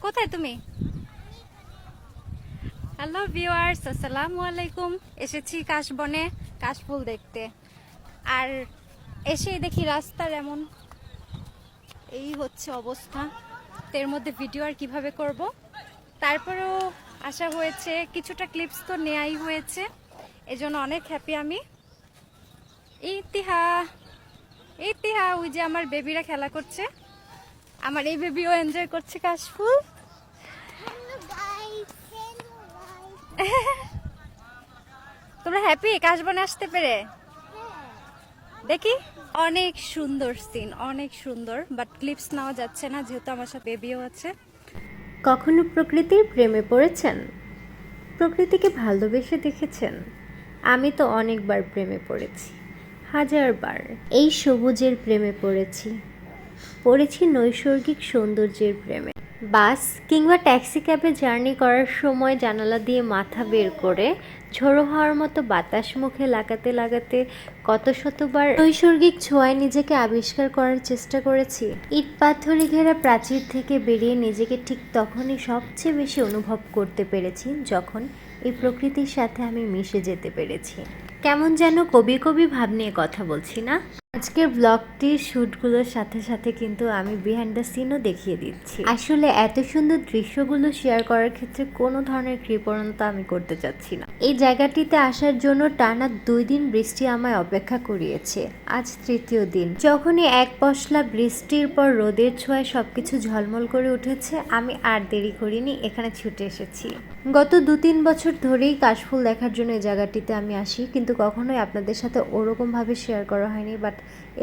কোথায় তুমি? Hello viewers, আসসালামু আলাইকুম। এসেছি কাশবনে কাশফুল দেখতে। আর এসেই দেখি রাস্তার এমন এই হচ্ছে অবস্থা। এর মধ্যে ভিডিও আর কিভাবে করব। তারপরেও আশা হয়েছে, কিছুটা ক্লিপস তো নেয়াই হয়েছে, এজন্য অনেক হ্যাপি আমি। ইতিহা ইতিহা ওই যে আমার বেবিরা খেলা করছে, আমার এই বেবিও এনজয় করছে কাশফুল। তোমরা হ্যাপি কাশবনে আসতে পেরে? দেখি, অনেক সুন্দর সিন, অনেক সুন্দর, বাট ক্লিপস নেওয়া যাচ্ছে না যেহেতু আমার সাথে বেবিও আছে। কখনো প্রকৃতির প্রেমে পড়েছেন? প্রকৃতিকে ভালোবেসে দেখেছেন? আমি তো অনেকবার প্রেমে পড়েছি, হাজারবার। এই সবুজের প্রেমে পড়েছি নৈসর্গিক সৌন্দর্যের প্রেমে। বাস কিংবা ট্যাক্সি ক্যাবে জার্নি করার সময় জানালা দিয়ে মাথা বের করে ঝোড়ো হওয়ার মতো বাতাস মুখে লাগাতে লাগাতে কত শতবার নৈসর্গিক ছোঁয়ায় নিজেকে আবিষ্কার করার চেষ্টা করেছি। ইট পাথরে ঘেরা প্রাচীর থেকে বেরিয়ে নিজেকে ঠিক তখনই সবচেয়ে বেশি অনুভব করতে পেরেছি যখন এই প্রকৃতির সাথে আমি মিশে যেতে পেরেছি। কেমন যেন কবি কবি ভাব নিয়ে কথা বলছি না? আজকের ব্লগটির শ্যুটগুলোর সাথে সাথে কিন্তু আমি বিহাইন্ড দ্য সিনও দেখিয়ে দিচ্ছি। আসলে এত সুন্দর দৃশ্যগুলো শেয়ার করার ক্ষেত্রে কোনো ধরনের কৃপণতা আমি করতে চাচ্ছি না। এই জায়গাটিতে আসার জন্য টানা 2 দিন বৃষ্টি আমায় অপেক্ষা করিয়েছে। আজ তৃতীয় দিন। যখনই এক পশলা বৃষ্টির পর রোদের ছোঁয়ায় সবকিছু ঝলমল করে উঠেছে, আমি আর দেরি করিনি, এখানে ছুটে এসেছি। গত 2-3 বছর ধরেই কাশফুল দেখার জন্য এই জায়গাটিতে আমি আসি, কিন্তু কখনোই আপনাদের সাথে ওরকমভাবে শেয়ার করা হয়নি। বাট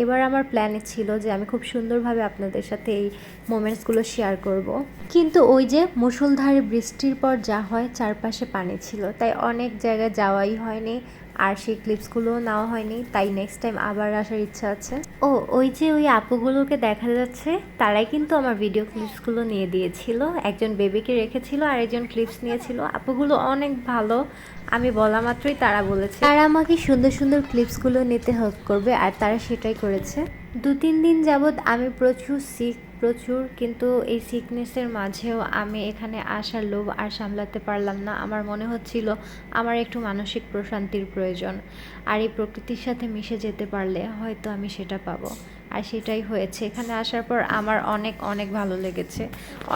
এবার আমার প্ল্যানে ছিল যে আমি খুব সুন্দরভাবে আপনাদের সাথে এই মোমেন্টসগুলো শেয়ার করব। কিন্তু ওই যে মুষলধারে বৃষ্টির পর যা হয়, চারপাশে পানি ছিল, তাই অনেক জায়গায় যাওয়াই হয়নি, আর সেই ক্লিপসগুলোও নেওয়া হয়নি। তাই নেক্সট টাইম আবার আসার ইচ্ছা আছে। ওই যে ওই আপুগুলোকে দেখা যাচ্ছে, তারাই কিন্তু আমার ভিডিও ক্লিপসগুলো নিয়ে দিয়েছিল। একজন বেবিকে রেখেছিল আর একজন ক্লিপস নিয়েছিল। আপুগুলো অনেক ভালো, আমি বলা মাত্রই তারা বলেছে তারা আমাকে সুন্দর সুন্দর ক্লিপসগুলো নিতে হেল্প করবে, আর তারা সেটাই করেছে। 2-3 দিন যাবৎ আমি প্রচুর, কিন্তু এই সিকনেসের মাঝেও আমি এখানে আসার লোভ আর সামলাতে পারলাম না। আমার মনে হচ্ছিল আমার একটু মানসিক প্রশান্তির প্রয়োজন, আর এই প্রকৃতির সাথে মিশে যেতে পারলে হয়তো আমি সেটা পাবো। আর সেটাই হয়েছে। এখানে আসার পর আমার অনেক অনেক ভালো লেগেছে।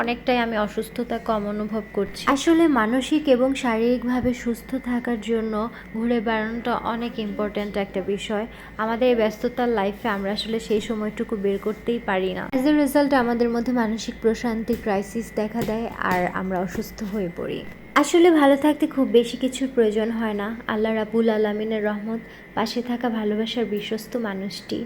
অনেকটাই আমি অসুস্থতা কম অনুভব করছি। আসলে মানসিক এবং শারীরিকভাবে সুস্থ থাকার জন্য ঘুরে বেড়ানোটা অনেক ইম্পর্ট্যান্ট একটা বিষয়। আমাদের এই ব্যস্ততার লাইফে আমরা আসলে সেই সময়টুকু বের করতেই পারি না। অ্যাজ এ রেজাল্ট আমাদের মধ্যে মানসিক প্রশান্তি ক্রাইসিস দেখা দেয়, আর আমরা অসুস্থ হয়ে পড়ি। আসলে ভালো থাকতে খুব বেশি কিছুর প্রয়োজন হয় না। আল্লাহ রাব্বুল আলামিনের রহমত, পাশে থাকা ভালোবাসার বিশ্বস্ত মানুষটি,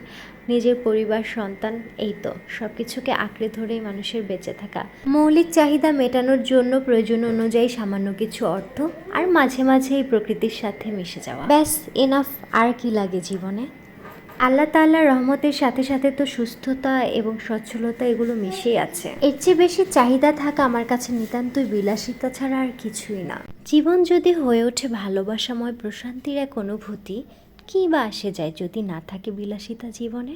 নিজের পরিবার, সন্তান, এই তো সব কিছুকে আঁকড়ে ধরেই মানুষের বেঁচে থাকা। মৌলিক চাহিদা মেটানোর জন্য প্রয়োজন অনুযায়ী সামান্য কিছু অর্থ, আর মাঝে মাঝে এই প্রকৃতির সাথে মিশে যাওয়া, ব্যাস এনাফ। আর কি লাগে জীবনে? আল্লাহ তাআলার রহমতের সাথে সাথে তো সুস্থতা এবং সচ্ছলতা এগুলো মিশেই আছে। এর চেয়ে বেশি চাহিদা থাকা আমার কাছে নিতান্তই বিলাসিতা ছাড়া আর কিছুই না। জীবন যদি হয়ে ওঠে ভালোবাসাময় প্রশান্তির এক অনুভূতি, কী বা আসে যায় যদি না থাকে বিলাসিতা জীবনে?